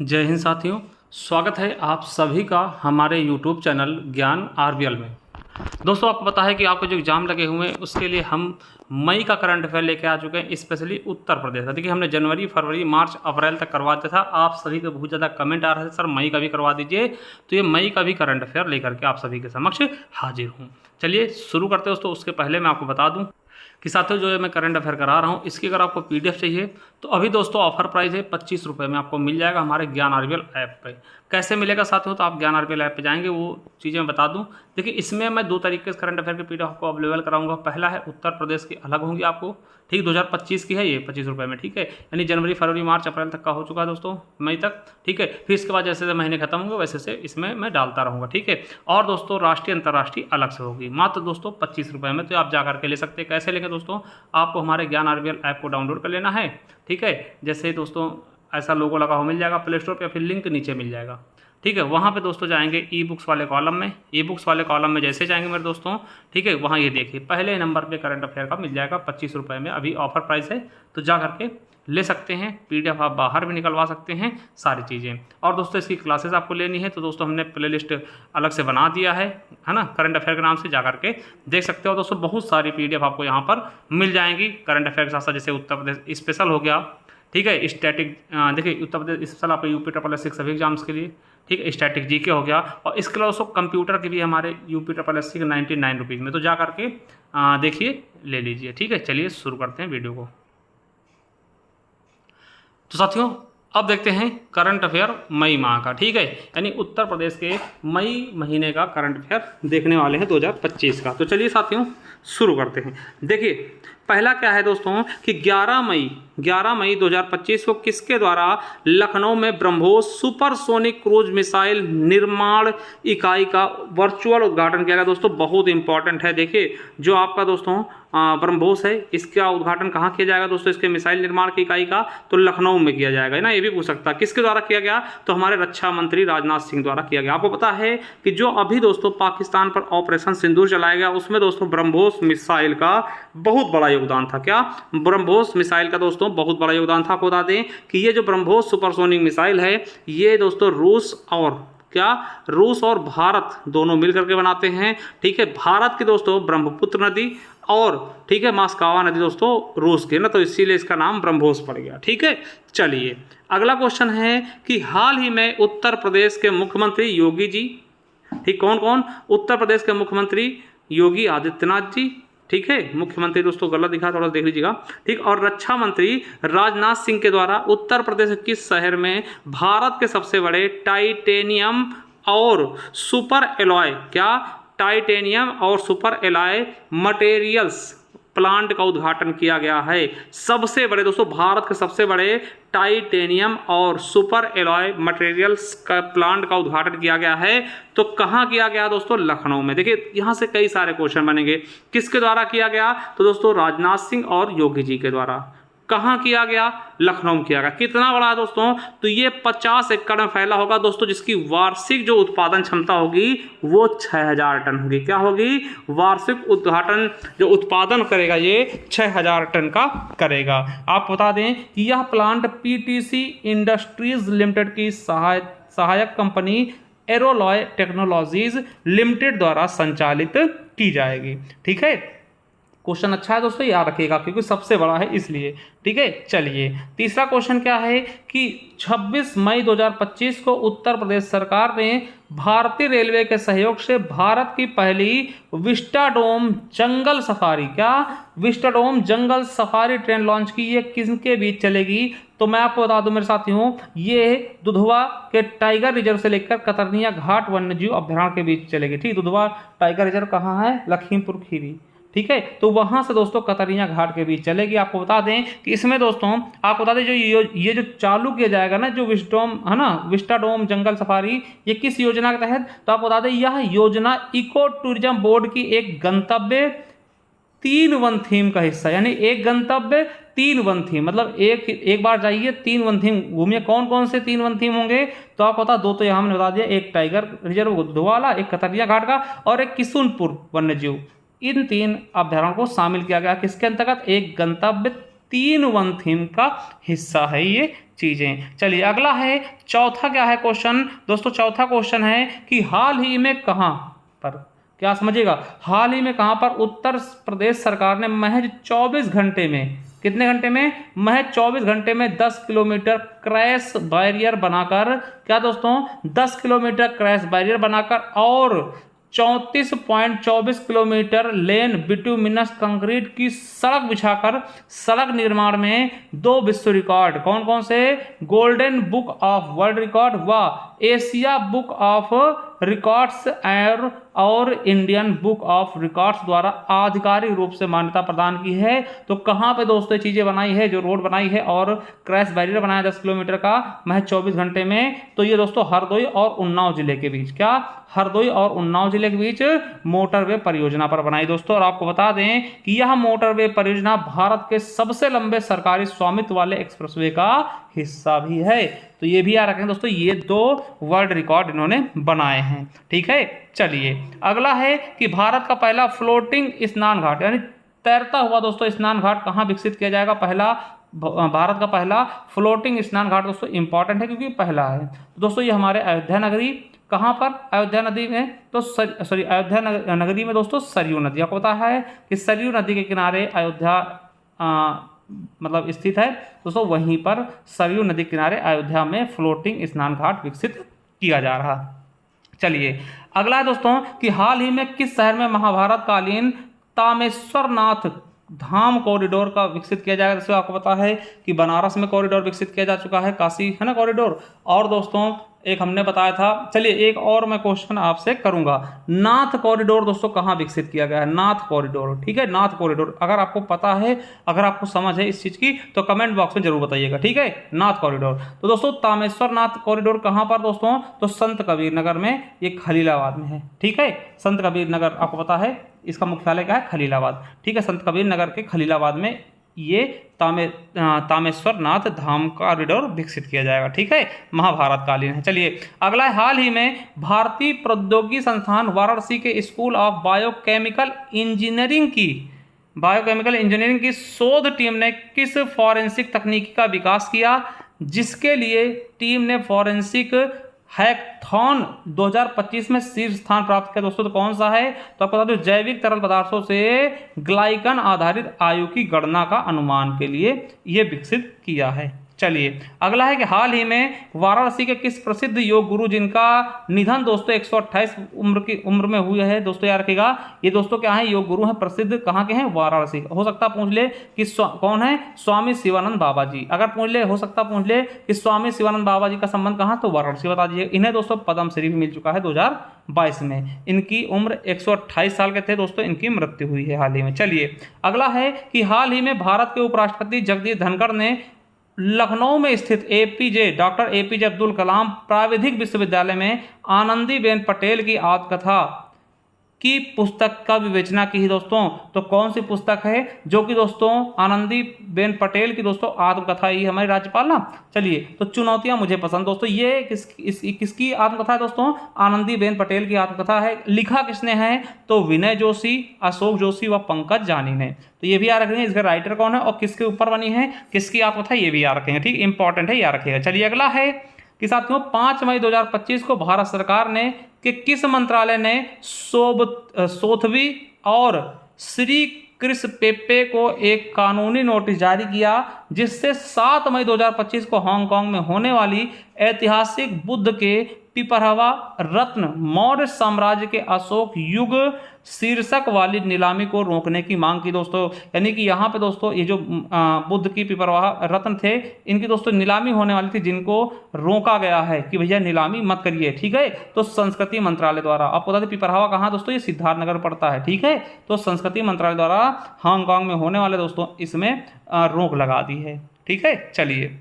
जय हिंद साथियों, स्वागत है आप सभी का हमारे YouTube चैनल ज्ञान RBL में। दोस्तों, आपको पता है कि आपके जो एग्ज़ाम लगे हुए हैं उसके लिए हम मई का करंट अफेयर लेके आ चुके हैं, स्पेशली उत्तर प्रदेश का। देखिए, हमने जनवरी, फरवरी, मार्च, अप्रैल तक करवा दिया था। आप सभी के बहुत ज़्यादा कमेंट आ रहे थे, सर मई का भी करवा दीजिए। तो ये मई का भी करंट अफेयर लेकर के आप सभी के समक्ष हाजिर हूँ। चलिए शुरू करते हैं दोस्तों। उसके पहले मैं आपको बता दूँ कि साथियों, जो मैं करंट अफेयर करा रहा हूँ इसकी अगर आपको PDF चाहिए तो अभी दोस्तों ऑफर प्राइस है 25 रुपये में आपको मिल जाएगा हमारे ज्ञान RBL ऐप पे। कैसे मिलेगा साथियों? तो आप ज्ञान RBL ऐप पे जाएंगे, वो चीज़ें मैं बता दूं। देखिए, इसमें मैं दो तरीके से करंट अफेयर की PDF आपको अवेलेबल कराऊंगा। पहला है उत्तर प्रदेश की अलग होंगी आपको, ठीक, 2025 की है ये 25 रुपये में, ठीक है। यानी जनवरी, फरवरी, मार्च, अप्रैल तक का हो चुका है दोस्तों, मई तक, ठीक है। फिर इसके बाद जैसे जैसे महीने खत्म होंगे वैसे से इसमें मैं डालता रहूँगा, ठीक है। और दोस्तों राष्ट्रीय अंतर्राष्ट्रीय अलग से होगी, मात्र दोस्तों 25 रुपये में। तो आप जा करके ले सकते हैं। कैसे लेंगे दोस्तों? आपको हमारे ज्ञान RBL ऐप को डाउनलोड कर लेना है, ठीक है। जैसे दोस्तों ऐसा लोगो लगा हुआ मिल जाएगा प्ले स्टोर पर, या फिर लिंक नीचे मिल जाएगा, ठीक है। वहाँ पे दोस्तों जाएंगे ई बुक्स वाले कॉलम में। ई बुक्स वाले कॉलम में जैसे जाएंगे मेरे दोस्तों, ठीक है, वहाँ ये देखिए पहले नंबर पे करंट अफेयर का मिल जाएगा 25 रुपये में। अभी ऑफर प्राइस है, तो जा करके ले सकते हैं। PDF आप बाहर भी निकलवा सकते हैं, सारी चीज़ें। और दोस्तों इसकी क्लासेस आपको लेनी है तो दोस्तों हमने प्लेलिस्ट अलग से बना दिया है ना, करंट अफेयर के नाम से, जा करके देख सकते हो दोस्तों। बहुत सारी PDF आपको यहाँ पर मिल जाएंगी करंट अफेयर के साथ साथ। जैसे उत्तर प्रदेश स्पेशल हो गया, ठीक है, स्टैटिक, देखिए उत्तर प्रदेश स्पेशल आपको UP सभी एग्जाम्स के लिए, ठीक है। स्टैटिक GK हो गया, और इसके अलावा दोस्तों कंप्यूटर की भी हमारे UP के 99 रुपीज़ में। तो जा करके देखिए, ले लीजिए, ठीक है। चलिए शुरू करते हैं वीडियो को। तो साथियों, अब देखते हैं करंट अफेयर मई माह का, ठीक है। यानी उत्तर प्रदेश के मई महीने का करंट अफेयर देखने वाले हैं 2025 का। तो चलिए साथियों शुरू करते हैं। देखिए, पहला क्या है दोस्तों कि 11 मई 2025 को किसके द्वारा लखनऊ में ब्रह्मोस सुपरसोनिक क्रूज मिसाइल निर्माण इकाई का वर्चुअल उद्घाटन किया गया दोस्तों। बहुत इंपॉर्टेंट है। देखिए, जो आपका दोस्तों ब्रह्मोस है, इसका उद्घाटन कहाँ किया जाएगा दोस्तों? इसके मिसाइल निर्माण की इकाई का तो लखनऊ में किया जाएगा ना। ये भी पूछ सकता है किसके द्वारा किया गया, तो हमारे रक्षा मंत्री राजनाथ सिंह द्वारा किया गया। आपको पता है कि जो अभी दोस्तों पाकिस्तान पर ऑपरेशन सिंदूर चलाया गया उसमें दोस्तों ब्रह्मोस मिसाइल का बहुत बड़ा योगदान था। क्या? ब्रह्मोस मिसाइल का दोस्तों बहुत बड़ा योगदान था। आपको बता दें कि ये जो ब्रह्मोस सुपरसोनिक मिसाइल है, ये दोस्तों रूस और भारत दोनों मिलकर के बनाते हैं, ठीक है। भारत की दोस्तों ब्रह्मपुत्र नदी, और ठीक है मास्कावा नदी दोस्तों रूस की ना, तो इसीलिए इसका नाम ब्रह्मोस पड़ गया, ठीक है। चलिए अगला क्वेश्चन है कि हाल ही में उत्तर प्रदेश के मुख्यमंत्री योगी जी, ठीक, कौन कौन? उत्तर प्रदेश के मुख्यमंत्री योगी आदित्यनाथ जी, ठीक है। मुख्यमंत्री दोस्तों गलत दिखा, थोड़ा देख लीजिएगा, ठीक। और रक्षा मंत्री राजनाथ सिंह के द्वारा उत्तर प्रदेश के किस शहर में भारत के सबसे बड़े टाइटेनियम और सुपर एलॉय, क्या? टाइटेनियम और सुपर एलॉय मटेरियल्स प्लांट का उद्घाटन किया गया है। सबसे बड़े दोस्तों, भारत के सबसे बड़े टाइटेनियम और सुपर एलॉय मटेरियल्स का प्लांट का उद्घाटन किया गया है। तो कहाँ किया गया दोस्तों? लखनऊ में। देखिए, यहाँ से कई सारे क्वेश्चन बनेंगे। किसके द्वारा किया गया? तो दोस्तों राजनाथ सिंह और योगी जी के द्वारा। कहाँ किया गया? लखनऊ किया गया। कितना बड़ा है दोस्तों? तो ये 50 एकड़ में फैला होगा दोस्तों, जिसकी वार्षिक जो उत्पादन क्षमता होगी वो 6000 टन होगी। क्या होगी? वार्षिक जो उत्पादन करेगा ये 6000 टन का करेगा। आप बता दें कि यह प्लांट PTC इंडस्ट्रीज लिमिटेड की सहायक कंपनी एरोलॉय टेक्नोलॉजीज लिमिटेड द्वारा संचालित की जाएगी, ठीक है। क्वेश्चन अच्छा है दोस्तों, याद रखिएगा क्योंकि सबसे बड़ा है इसलिए, ठीक है। चलिए तीसरा क्वेश्चन क्या है कि 26 मई 2025 को उत्तर प्रदेश सरकार ने भारतीय रेलवे के सहयोग से भारत की पहली विस्टाडोम जंगल सफारी, क्या? विस्टाडोम जंगल सफारी ट्रेन लॉन्च की। ये किसके बीच चलेगी? तो मैं आपको बता दूं मेरे साथियों, ये दुधवा के टाइगर रिजर्व से लेकर कतरनिया घाट वन्यजीव अभ्यारण्य के बीच चलेगी, ठीक। दुधवा टाइगर रिजर्व कहाँ है? लखीमपुर खीरी, ठीक है। तो वहां से दोस्तों कतरिया घाट के बीच चलेगी। आपको बता दें कि इसमें दोस्तों आपको बता दें जो ये जो चालू किया जाएगा ना, जो विस्टोम है ना, विस्टाडोम जंगल सफारी, ये किस योजना के तहत? तो आपको बता दें यह योजना इको टूरिज्म बोर्ड की एक गंतव्य 3 वन थीम का हिस्सा, यानी एक गंतव्य 3 वन थीम, मतलब एक बार जाइए 3 वन थीम घूमिए। कौन कौन से 3 वन थीम होंगे? तो आपको बता, 2 तो यहाँ हमने बता दिया, एक टाइगर रिजर्व दुधवाला, एक कतरिया घाट का, और एक किशुनपुर वन्यजीव। इन 3 अभ्यारण्यों को शामिल किया गया किसके अंतर्गत? एक गंतव्य 3 वन थीम का हिस्सा है ये चीजें। चलिए अगला है चौथा, क्या है क्वेश्चन दोस्तों, चौथा क्वेश्चन है कि हाल ही में कहां पर, क्या समझिएगा, हाल ही में कहां पर उत्तर प्रदेश सरकार ने महज 24 घंटे में, कितने घंटे में, महज 24 घंटे में 10 किलोमीटर क्रैश बैरियर बनाकर, क्या दोस्तों, 10 किलोमीटर क्रैश बैरियर बनाकर और 34.24 किलोमीटर लेन बिटुमिनस कंक्रीट की सड़क बिछाकर सड़क निर्माण में 2 विश्व रिकॉर्ड, कौन कौन से, golden book of world record व एशिया बुक ऑफ रिकॉर्ड्स और इंडियन बुक ऑफ रिकॉर्ड्स द्वारा आधिकारिक रूप से मान्यता प्रदान की है। तो कहाँ पे दोस्तों ये चीज़ें बनाई है, जो रोड बनाई है और क्रैश बैरियर बनाया 10 किलोमीटर का महज 24 घंटे में, तो ये दोस्तों हरदोई और उन्नाव जिले के बीच, क्या, हरदोई और उन्नाव जिले के बीच मोटरवे परियोजना पर बनाई दोस्तों। और आपको बता दें कि यह मोटरवे परियोजना भारत के सबसे लंबे सरकारी स्वामित्व वाले एक्सप्रेसवे का हिस्सा भी है। तो ये भी याद रखें दोस्तों, ये 2 वर्ल्ड रिकॉर्ड इन्होंने बनाए हैं, ठीक है। चलिए अगला है कि भारत का पहला फ्लोटिंग स्नान घाट यानी तैरता हुआ दोस्तों स्नान घाट कहाँ विकसित किया जाएगा, पहला, भारत का पहला फ्लोटिंग स्नान घाट दोस्तों इंपॉर्टेंट है क्योंकि पहला है। तो दोस्तों ये हमारे अयोध्या नगरी, कहाँ पर, अयोध्या नदी में, तो सॉरी अयोध्या नगरी में दोस्तों सरयू नदी, आपको पता है कि सरयू नदी के किनारे अयोध्या मतलब स्थित है दोस्तों, वहीं पर सरयू नदी किनारे अयोध्या में फ्लोटिंग स्नान घाट विकसित किया जा रहा। चलिए अगला है दोस्तों कि हाल ही में किस शहर में महाभारत कालीन तामेश्वरनाथ धाम कॉरिडोर का विकसित किया जाएगा। जैसे आपको पता है कि बनारस में कॉरिडोर विकसित किया जा चुका है, काशी है ना कॉरिडोर, और दोस्तों एक हमने बताया था। चलिए एक और मैं क्वेश्चन आपसे करूंगा, नाथ कॉरिडोर दोस्तों कहाँ विकसित किया गया है, नाथ कॉरिडोर, ठीक है, नाथ कॉरिडोर अगर आपको पता है, अगर आपको समझ है इस चीज की तो कमेंट बॉक्स में जरूर बताइएगा, ठीक है। नाथ कॉरिडोर, तो दोस्तों तामेश्वर नाथ कॉरिडोर कहाँ पर दोस्तों, तो संत कबीर नगर में, ये खलीलाबाद में है, ठीक है। संत कबीर नगर आपको पता है इसका मुख्यालय क्या है, खलीलाबाद, ठीक है। संत कबीर नगर के खलीलाबाद में ये तामेश्वर नाथ धाम कॉरिडोर विकसित किया जाएगा, ठीक है, महाभारत कालीन है। चलिए अगला है, हाल ही में भारतीय प्रौद्योगिकी संस्थान वाराणसी के स्कूल ऑफ बायोकेमिकल इंजीनियरिंग की शोध टीम ने किस फॉरेंसिक तकनीकी का विकास किया, जिसके लिए टीम ने फॉरेंसिक हैकथॉन 2025 में शीर्ष स्थान प्राप्त किया दोस्तों। तो कौन सा है, तो आपको बता दो, जैविक तरल पदार्थों से ग्लाइकन आधारित आयु की गणना का अनुमान के लिए यह विकसित किया है। चलिए अगला है कि हाल ही में वाराणसी के किस प्रसिद्ध योग गुरु जिनका निधन दोस्तों 128 उम्र में हुआ है, दोस्तों याद रखिएगा, ये दोस्तों क्या है, योग गुरु हैं, प्रसिद्ध कहाँ के हैं, वाराणसी। हो सकता पूछ ले कि कौन है, स्वामी शिवानंद बाबा जी, अगर पूछ ले, हो सकता पूछ ले कि स्वामी शिवानंद बाबा जी का संबंध कहाँ, तो वाराणसी बता दीजिए। इन्हें दोस्तों पद्मश्री भी मिल चुका है 2022 में, इनकी उम्र 128 साल के थे दोस्तों, इनकी मृत्यु हुई है हाल ही में। चलिए अगला है कि हाल ही में भारत के उपराष्ट्रपति जगदीप धनखड़ ने लखनऊ में स्थित डॉक्टर एपीजे अब्दुल कलाम प्राविधिक विश्वविद्यालय में आनंदीबेन पटेल की आत्मकथा की पुस्तक का विवेचना की है दोस्तों। तो कौन सी पुस्तक है, जो कि दोस्तों आनंदीबेन पटेल की दोस्तों आत्मकथा, ही हमारी राज्यपाल ना। चलिए तो चुनौतियां मुझे पसंद दोस्तों, ये किसकी आत्मकथा है दोस्तों, आनंदीबेन पटेल की आत्मकथा है। लिखा किसने है, तो विनय जोशी, अशोक जोशी व पंकज जानी ने। तो ये भी याद रखेंगे, इसका राइटर कौन है और किसके ऊपर बनी है, किसकी आत्मकथा, ये भी याद रखेंगे, ठीक, इंपॉर्टेंट है, याद रखिएगा। चलिए अगला है कि साथियों 5 मई 2025 को भारत सरकार ने कि किस मंत्रालय ने सोथवी और श्री क्रिस पेप्पे को एक कानूनी नोटिस जारी किया, जिससे 7 मई 2025 को हांगकांग में होने वाली ऐतिहासिक बुद्ध के पिपरहवा रत्न मौर्य साम्राज्य के अशोक युग शीर्षक वाली नीलामी को रोकने की मांग की दोस्तों। यानी कि यहाँ पे दोस्तों ये जो बुद्ध की पिपरहवा रत्न थे, इनकी दोस्तों नीलामी होने वाली थी, जिनको रोका गया है कि भैया नीलामी मत करिए, ठीक है। तो संस्कृति मंत्रालय द्वारा, आपको बता दें पिपरहवा कहाँ दोस्तों, ये सिद्धार्थनगर पड़ता है, ठीक है। तो संस्कृति मंत्रालय द्वारा हांगकांग में होने वाले दोस्तों इसमें रोक लगा दी है, ठीक है। चलिए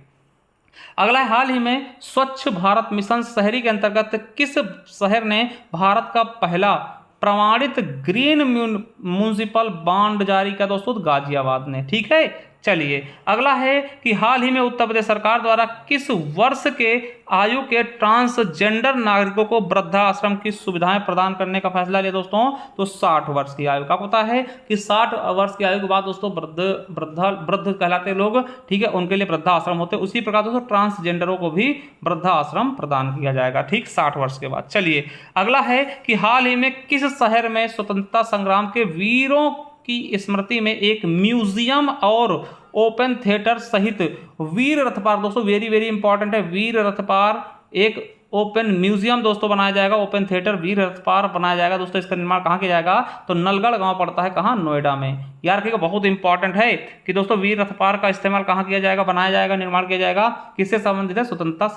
अगला, हाल ही में स्वच्छ भारत मिशन शहरी के अंतर्गत किस शहर ने भारत का पहला प्रमाणित ग्रीन म्युनिसिपल बॉन्ड जारी किया दोस्तों, गाजियाबाद ने, ठीक है। चलिए अगला है कि हाल ही में उत्तर प्रदेश सरकार द्वारा किस वर्ष के आयु के ट्रांसजेंडर नागरिकों को वृद्धाश्रम की सुविधाएं प्रदान करने का फैसला लिया दोस्तों? तो 60 वर्ष की आयु का पता है कि 60 वर्ष की आयु के बाद दोस्तों वृद्ध कहलाते लोग, ठीक है, उनके लिए वृद्धाश्रम होते हैं। उसी प्रकार दोस्तों ट्रांसजेंडरों को भी वृद्धाश्रम प्रदान किया जाएगा, ठीक, 60 वर्ष के बाद। चलिए अगला है कि हाल ही में किस शहर में स्वतंत्रता संग्राम के वीरों की स्मृति में एक म्यूजियम और ओपन थिएटर सहित वीर रथ पार्क, दोस्तों वेरी वेरी इंपॉर्टेंट है, वीर रथ पार्क एक ओपन म्यूजियम दोस्तों बनाया जाएगा, ओपन थिएटर वीर रथ पार्क बनाया जाएगा। दोस्तों इसका निर्माण कहाँ किया जाएगा? तो नलगढ़ गांव पड़ता है, कहाँ? नोएडा में। याद रखिएगा, बहुत इंपॉर्टेंट है कि दोस्तों वीर रथ पार्क का इस्तेमाल कहाँ किया जाएगा, बनाया जाएगा, निर्माण किया जाएगा, किससे संबंधित है? स्वतंत्रता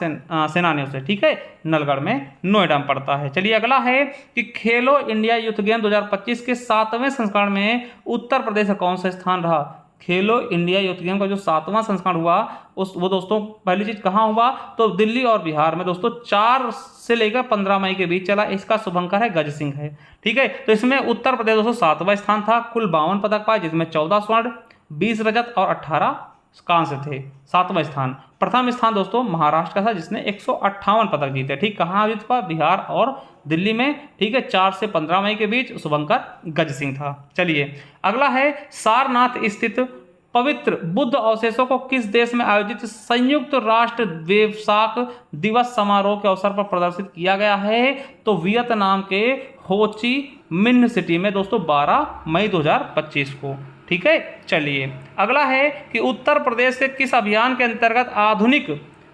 सेनानियों से, ठीक है, नलगढ़ में, नोएडा में पड़ता है। चलिए अगला है कि खेलो इंडिया यूथ गेम 2025 के 7वें संस्करण में उत्तर प्रदेश का कौन सा स्थान रहा? खेलो इंडिया यूथ गेम का जो 7वां संस्करण हुआ वो दोस्तों पहली चीज कहाँ हुआ? तो दिल्ली और बिहार में दोस्तों 4 से लेकर 15 मई के बीच चला। इसका शुभंकर है गज सिंह है, ठीक है। तो इसमें उत्तर प्रदेश दोस्तों 7वां स्थान था, कुल 52 पदक पाए, जिसमें 14 स्वर्ण, 20 रजत और 18 कांस्य थे। 7वां स्थान। प्रथम स्थान दोस्तों महाराष्ट्र का था, जिसने 158 पदक जीते, ठीक। कहाँ आयोजित हुआ? बिहार और दिल्ली में, ठीक है। 4 से 15 मई के बीच शुभंकर गज सिंह था। चलिए अगला है सारनाथ स्थित पवित्र बुद्ध अवशेषों को किस देश में आयोजित संयुक्त राष्ट्र वेसाक दिवस समारोह के अवसर पर प्रदर्शित किया गया है? तो वियतनाम के हो ची मिन्ह सिटी में दोस्तों 12 मई 2025 को, ठीक है। चलिए अगला है कि उत्तर प्रदेश के किस अभियान के अंतर्गत आधुनिक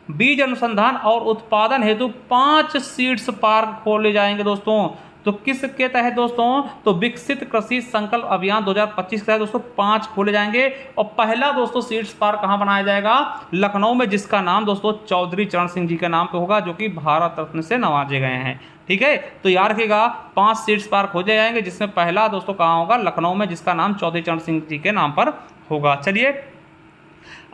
बीज अनुसंधान और उत्पादन हेतु 5 सीड्स पार्क खोले जाएंगे दोस्तों? तो किसके तहत दोस्तों? तो विकसित कृषि संकल्प अभियान 2025 के तहत दोस्तों 5 खोले जाएंगे। और पहला दोस्तों सीड्स पार्क कहाँ बनाया जाएगा? लखनऊ में, जिसका नाम दोस्तों चौधरी चरण सिंह जी के नाम पे होगा, जो कि भारत रत्न से नवाजे गए हैं, ठीक है। तो याद रखिएगा 5 सीड्स पार्क खोले जाएंगे, जिसमें पहला दोस्तों कहाँ होगा? लखनऊ में, जिसका नाम चौधरी चरण सिंह जी के नाम पर होगा। चलिए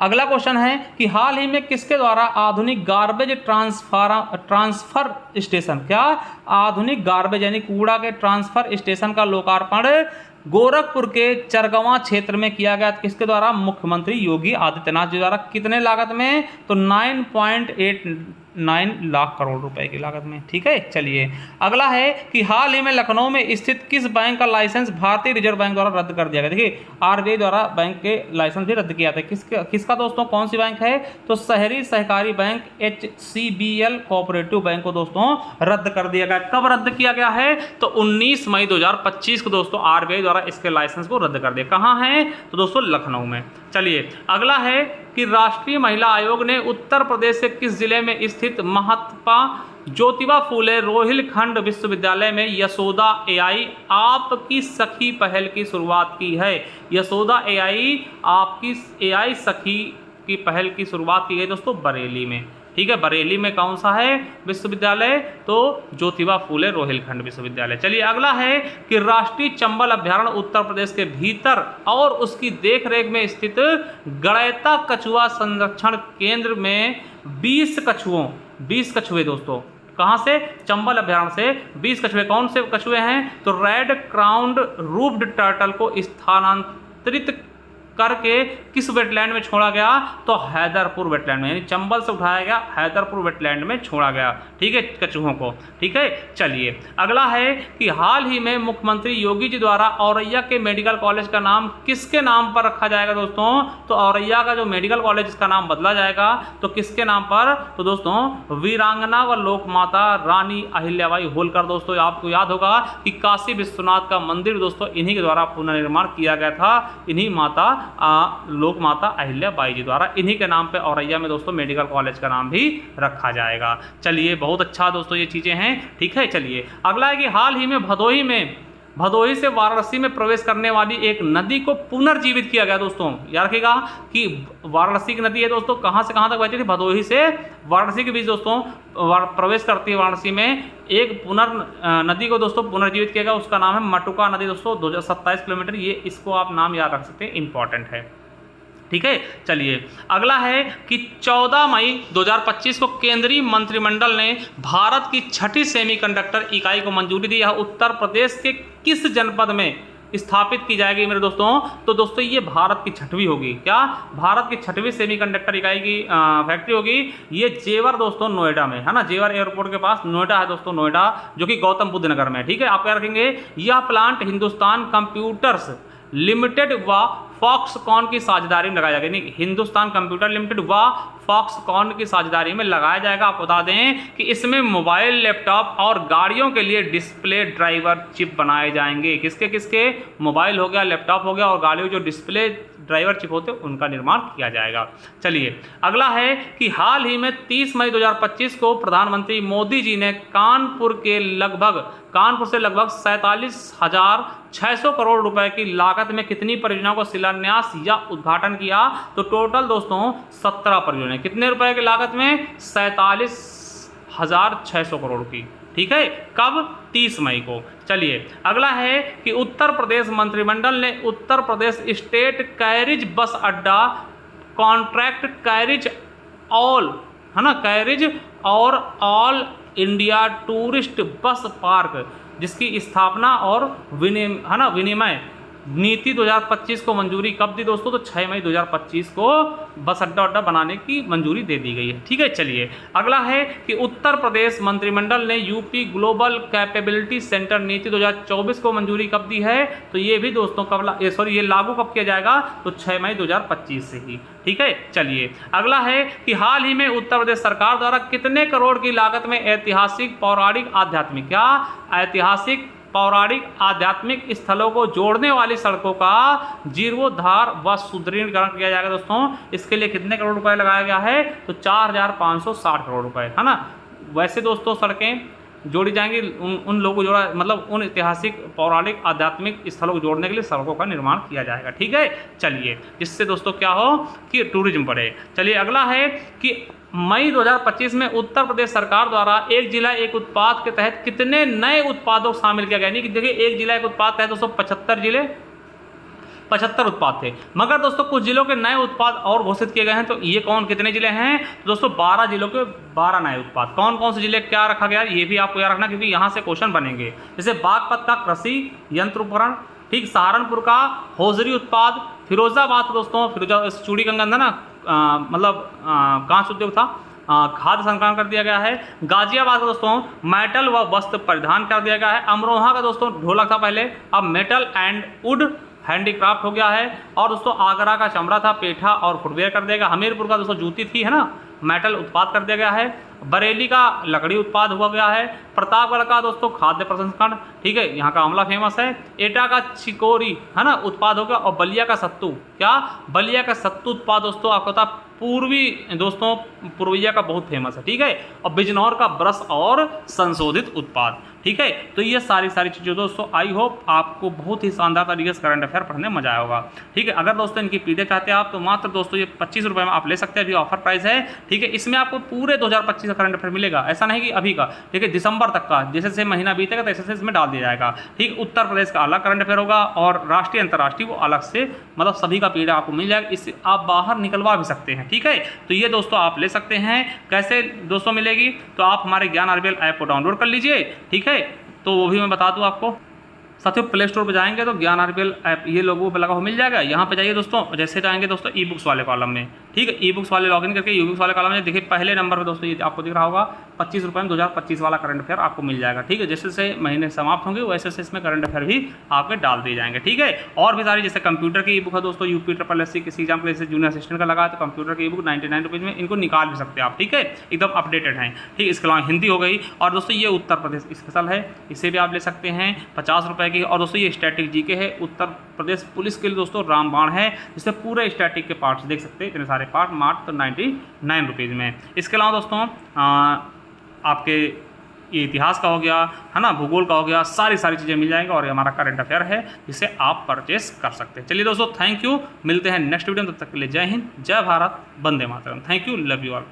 अगला क्वेश्चन है कि हाल ही में किसके द्वारा आधुनिक गार्बेज ट्रांसफर स्टेशन, क्या आधुनिक गार्बेज यानी कूड़ा के ट्रांसफर स्टेशन का लोकार्पण गोरखपुर के चरगवां क्षेत्र में किया गया? किसके द्वारा? मुख्यमंत्री योगी आदित्यनाथ जी द्वारा। कितने लागत में? तो 9.89 लाख करोड़ रुपए की लागत में, ठीक है। चलिए अगला है कि हाल ही में लखनऊ में स्थित किस बैंक का लाइसेंस भारतीय रिजर्व बैंक द्वारा रद्द कर दिया गया? देखिए आरबीआई द्वारा बैंक के लाइसेंस भी रद्द किया था। किसका दोस्तों? कौन सी बैंक है? तो शहरी सहकारी बैंक HCBL कोऑपरेटिव बैंक को दोस्तों रद्द कर दिया गया। कब रद्द किया गया है? तो 19 मई 2025 को दोस्तों आरबीआई द्वारा इसके लाइसेंस को रद्द कर दिया। कहाँ है? तो दोस्तों लखनऊ में। चलिए अगला है कि राष्ट्रीय महिला आयोग ने उत्तर प्रदेश के किस जिले में स्थित महात्मा ज्योतिबा फूले रोहिलखंड विश्वविद्यालय में यशोदा AI आपकी सखी पहल की शुरुआत की है? यशोदा AI आपकी AI सखी की पहल की शुरुआत की गई दोस्तों बरेली में, ठीक है। बरेली में कौन सा है विश्वविद्यालय? तो ज्योतिबा फूले रोहिलखंड विश्वविद्यालय। चलिए अगला है कि राष्ट्रीय चंबल अभ्यारण्य उत्तर प्रदेश के भीतर और उसकी देखरेख में स्थित गड़ैता कछुआ संरक्षण केंद्र में 20 कछुए दोस्तों कहाँ से? चंबल अभ्यारण्य से 20 कछुए। कौन से कछुए हैं? तो रेड क्राउन्ड रूफ्ड टर्टल को स्थानांतरित करके किस वेटलैंड में छोड़ा गया? तो हैदरपुर वेटलैंड में, यानी चंबल से उठाया गया, हैदरपुर वेटलैंड में छोड़ा गया, ठीक है, कछुओं को, ठीक है। चलिए अगला है कि हाल ही में मुख्यमंत्री योगी जी द्वारा औरैया के मेडिकल कॉलेज का नाम किसके नाम पर रखा जाएगा दोस्तों? तो औरैया का जो मेडिकल कॉलेज इसका नाम बदला जाएगा, तो किसके नाम पर? तो दोस्तों वीरांगना व लोक माता रानी अहिल्याबाई होलकर। दोस्तों आपको याद होगा कि काशी विश्वनाथ का मंदिर दोस्तों इन्हीं के द्वारा पुनर्निर्माण किया गया था, इन्हीं माता लोक माता अहिल्याबाई जी द्वारा। इन्हीं के नाम पे औरैया में दोस्तों मेडिकल कॉलेज का नाम भी रखा जाएगा। चलिए बहुत अच्छा दोस्तों ये चीज़ें हैं, ठीक है। चलिए अगला है कि हाल ही में भदोही से वाराणसी में प्रवेश करने वाली एक नदी को पुनर्जीवित किया गया दोस्तों। याद रखिएगा कि वाराणसी की नदी है दोस्तों, कहाँ से कहाँ तक बहती थी? भदोही से वाराणसी के बीच दोस्तों प्रवेश करती है वाराणसी में। एक नदी को दोस्तों पुनर्जीवित किया गया, उसका नाम है मटुका नदी दोस्तों, 27 किलोमीटर। ये इसको आप नाम याद रख सकते हैं, इंपॉर्टेंट है, ठीक है। चलिए अगला है कि 14 मई 2025 को केंद्रीय मंत्रिमंडल ने भारत की 6ठी सेमीकंडक्टर इकाई को मंजूरी दी। यह उत्तर प्रदेश के किस जनपद में स्थापित की जाएगी मेरे दोस्तों? तो दोस्तों ये भारत की 6वीं होगी। क्या? भारत की 6वीं सेमीकंडक्टर इकाई की फैक्ट्री होगी। ये जेवर दोस्तों नोएडा में है ना, जेवर एयरपोर्ट के पास नोएडा है दोस्तों, नोएडा जो कि गौतम बुद्ध नगर में है। ठीक है, आप क्या रखेंगे? यह प्लांट हिंदुस्तान कंप्यूटर्स लिमिटेड व फॉक्सकॉन की साझेदारी में लगाया जाएगा। नहीं, हिंदुस्तान कंप्यूटर लिमिटेड व फॉक्सकॉन की साझेदारी में लगाया जाएगा। आप बता दें कि इसमें मोबाइल, लैपटॉप और गाड़ियों के लिए डिस्प्ले ड्राइवर चिप बनाए जाएंगे। किसके किसके? मोबाइल हो गया, लैपटॉप हो गया और गाड़ियों जो डिस्प्ले ड्राइवर चिप होते हैं उनका निर्माण किया जाएगा। चलिए अगला है कि हाल ही में 30 मई 2025 को प्रधानमंत्री मोदी जी ने कानपुर से लगभग 47,600 करोड़ रुपए की लागत में कितनी परियोजनाओं को शिलान्यास या उद्घाटन किया? तो टोटल दोस्तों 17 परियोजनाएं। कितने रुपए की लागत में? 47,600 करोड़ की। ठीक है, कब? 30 मई को। चलिए अगला है कि उत्तर प्रदेश मंत्रिमंडल ने उत्तर प्रदेश स्टेट कैरिज बस अड्डा कॉन्ट्रैक्ट कैरिज ऑल है ना, कैरिज और all India tourist bus park जिसकी स्थापना और विनिमय नीति 2025 को मंजूरी कब दी दोस्तों? तो 6 मई 2025 को बस अड्डा बनाने की मंजूरी दे दी गई है। ठीक है, चलिए अगला है कि उत्तर प्रदेश मंत्रिमंडल ने यूपी ग्लोबल कैपेबिलिटी सेंटर नीति 2024 को मंजूरी कब दी है? तो ये भी दोस्तों ये लागू कब किया जाएगा? तो 6 मई 2025 से ही। ठीक है, चलिए अगला है कि हाल ही में उत्तर प्रदेश सरकार द्वारा कितने करोड़ की लागत में ऐतिहासिक पौराणिक आध्यात्मिक स्थलों को जोड़ने वाली सड़कों का जीर्णोद्धार व सुदृढ़ीकरण किया जाएगा दोस्तों? इसके लिए कितने करोड़ रुपए लगाया गया है? तो 4,560 करोड़ रुपए है ना। वैसे दोस्तों सड़कें जोड़ी जाएंगी, उन लोगों को जोड़ा मतलब उन ऐतिहासिक पौराणिक आध्यात्मिक स्थलों को जोड़ने के लिए सड़कों का निर्माण किया जाएगा। ठीक है, चलिए जिससे दोस्तों क्या हो कि टूरिज्म बढ़े। चलिए अगला है कि मई 2025 में उत्तर प्रदेश सरकार द्वारा एक जिला एक उत्पाद के तहत कितने नए उत्पादों को शामिल किया गया? नहीं कि देखिए एक जिला एक उत्पाद तहत दोस्तों 75 उत्पाद थे, मगर दोस्तों कुछ जिलों के नए उत्पाद और घोषित किए गए हैं। तो ये कितने जिले हैं? तो दोस्तों 12 जिलों के 12 नए उत्पाद। कौन कौन से जिले क्या रखा गया ये भी आपको याद रखना, क्योंकि यहाँ से क्वेश्चन बनेंगे। जैसे बागपत का कृषि यंत्र उपकरण, ठीक, सहारनपुर का हौजरी उत्पाद, फिरोजाबाद दोस्तों चूड़ी कंगन था ना, मतलब कांच उद्योग था, खाद्य संस्करण कर दिया गया है। गाजियाबाद का दोस्तों मेटल व वस्त्र परिधान कर दिया गया है। अमरोहा का दोस्तों ढोलक था पहले, अब मेटल एंड वुड हैंडीक्राफ्ट हो गया है। और दोस्तों आगरा का चमड़ा था, पेठा और फुटवेयर कर देगा। हमीरपुर का दोस्तों जूती थी है ना, मेटल उत्पाद कर दिया गया है। बरेली का लकड़ी उत्पाद हुआ गया है। प्रतापगढ़ का दोस्तों खाद्य प्रसंस्करण, ठीक है, यहाँ का आंवला फेमस है। एटा का चिकोरी है ना उत्पाद हो गया। और बलिया का सत्तू, क्या बलिया का सत्तू उत्पाद दोस्तों आपको पता पूर्विया का बहुत फेमस है। ठीक है, और बिजनौर का ब्रश और संशोधित उत्पाद। ठीक है, तो ये सारी चीज़ें दोस्तों आई होप आपको बहुत ही शानदार तरीके से करंट अफेयर पढ़ने में मजा आया होगा। ठीक है, अगर दोस्तों इनकी पीडीएफ चाहते हैं आप तो मात्र दोस्तों ये 25 रुपये में आप ले सकते हैं, अभी ऑफर प्राइस है। ठीक है, इसमें आपको पूरे 2025 का करंट अफेयर मिलेगा, ऐसा नहीं कि अभी का। ठीक है, दिसंबर तक का जैसे जैसे महीना बीतेगा तैसे इसमें डाल दिया जाएगा। ठीक, उत्तर प्रदेश का अलग करंट अफेयर होगा और राष्ट्रीय अंतर्राष्ट्रीय वो अलग से, मतलब सभी का पीडीएफ आपको मिल जाएगा। इससे आप बाहर निकलवा भी सकते हैं। ठीक है, तो ये दोस्तों आप ले सकते हैं। कैसे दोस्तों मिलेगी? तो आप हमारे ज्ञान आरबीएल ऐप को डाउनलोड कर लीजिए। ठीक है, तो वो भी मैं बता दूं आपको। साथियों प्ले स्टोर पर जाएंगे तो ज्ञान आरबीएल ऐप ये लोगों पे लगा हुआ मिल जाएगा। यहाँ पे जाइए दोस्तों, जैसे जाएंगे दोस्तों ई बुक्स वाले कॉलम में। ठीक है, ई बुक्स वाले लॉगिन करके ई बुक्स वाले कॉलम में देखिए पहले नंबर पे दोस्तों ये आपको दिख रहा होगा 25 रुपये में 2025 वाला करंट अफेयर आपको मिल जाएगा। ठीक है, जैसे जैसे महीने समाप्त होंगे वैसे वैसे इसमें करंट अफेयर भी आपके डाल दिए जाएंगे। ठीक है, और भी सारी जैसे कंप्यूटर की ई बुक है दोस्तों, यूपी SSC किसी एग्जाम के जैसे जूनियर असिस्टेंट का लगा तो कंप्यूटर की ई बुक 99 रुपीज़ में, इनको निकाल भी सकते हैं आप। ठीक है, एकदम अपडेटेड हैं। ठीक, इसके अलावा हिंदी हो गई। और दोस्तों ये उत्तर प्रदेश स्पेशल है, इसे भी आप ले सकते हैं 50 रुपये की। और दोस्तों ये स्टैटिक जीके है उत्तर प्रदेश पुलिस के लिए दोस्तों रामबाण है, जिससे पूरे स्टैटिक के पार्ट्स देख सकते हैं, इतने सारे पार्ट मात्र 99 रुपीज़ में। इसके अलावा दोस्तों आपके ये इतिहास का हो गया है ना, भूगोल का हो गया, सारी चीज़ें मिल जाएंगी। और ये हमारा करंट अफेयर है जिसे आप परचेस कर सकते हैं। चलिए दोस्तों थैंक यू, मिलते हैं नेक्स्ट वीडियो में, तब तक के लिए जय हिंद, जय भारत, वंदे मातरम। Thank you, love you all.